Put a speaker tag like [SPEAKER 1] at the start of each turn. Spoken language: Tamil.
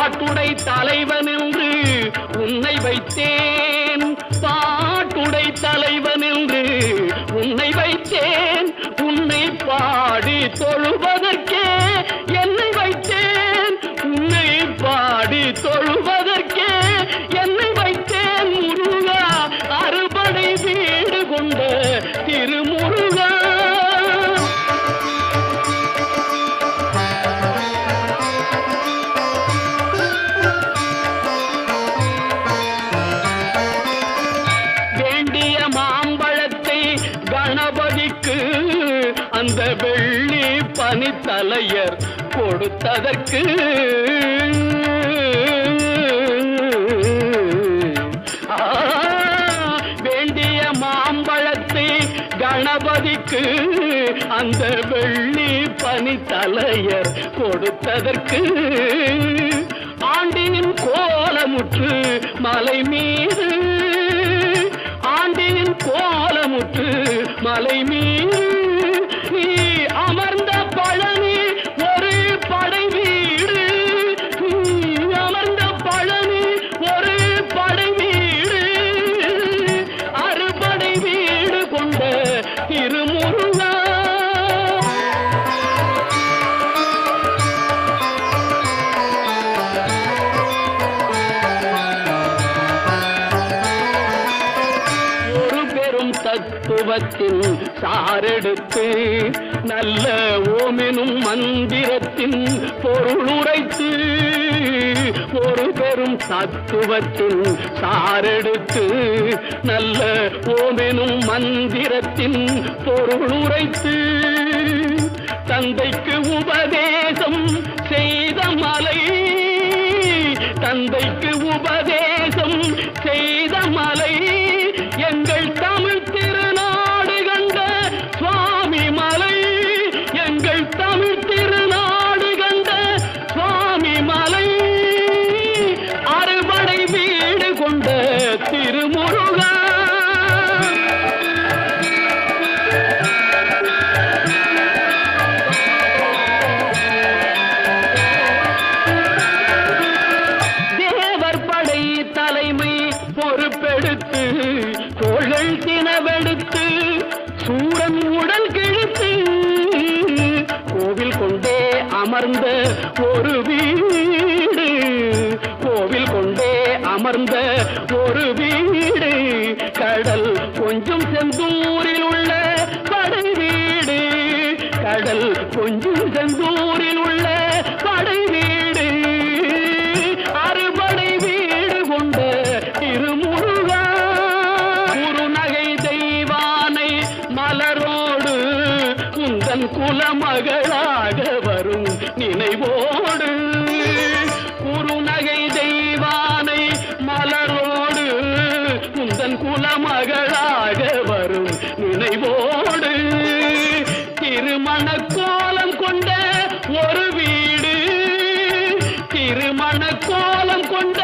[SPEAKER 1] பாட்டுடை தலைவன் என்று உன்னை வைத்தேன், பாட்டுடை தலைவன் என்று உன்னை வைத்தேன், உன்னை பாடி தொழுவதற்கே என்னை வைத்தேன், உன்னை பாடி தொழுவதற்கே என்னை வைத்தேன். முருகா அறுபடை வீடு கொண்ட திருமுருகா. வேண்டிய மாம்பழத்தை கணபதிக்கு அந்த வெள்ளி பனித்தலையர் கொடுத்ததற்கு, வேண்டிய மாம்பழத்தை கணபதிக்கு அந்த வெள்ளி பனித்தலையர் கொடுத்ததற்கு, ஆண்டின் கோலமுற்று மலை மீது, ஆண்டின் கோலமுற்று மலை மீது நீ அமர்ந்த பழனி ஒரு படை வீடு, நீ அமர்ந்த பழனி ஒரு படை வீடு, அறுபடை வீடு கொண்ட திருமுருகா. ஒரு பெரும் தத்துவத்தின் சாரெடுத்து நல்ல ஓமெனும் மந்திரத்தின் பொருள் உரைத்து, ஒரு பெரும் தத்துவத்தின் சாரெடுத்து நல்ல ஓமெனும் மந்திரத்தின் பொருள் உரைத்து, தந்தைக்கு உபதேசம் செய்த மலை, தந்தைக்கு உபதேசம் செய்த மலை எங்கள் தமிழ் திருநாடு கண்ட சுவாமி மலை, எங்கள் தமிழ் திருநாடு கண்ட சுவாமி மலை, அறுபடை வீடு கொண்ட திருமுருகா. தேவர் படை தலைமை பொறுப்பெடுத்து தோள்கள் தினவெடுத்து சூரன் உடல் கிழித்து கோவில் கொண்டே அமர்ந்த ஒரு வீடு, கோவில் கொண்டே அமர்ந்த ஒரு வீடு, கடல் கொஞ்சம் செந்தூரில் உள்ள படை வீடு, கடல் கொஞ்சம் செந்தூரில் உள்ள படை வீடு, அறுபடை வீடு கொண்ட திருமுருகா. குறுநகை தெய்வானை மலரோடு உந்தன் குலமகளாக வரும் நினைவோடு, குறுநகை தெய்வானை மலரோடு உந்தன் குலமகளாக வரும் நினைவோடு, திருமண கோலம் கொண்ட ஒரு வீடு, திருமண கோலம் கொண்ட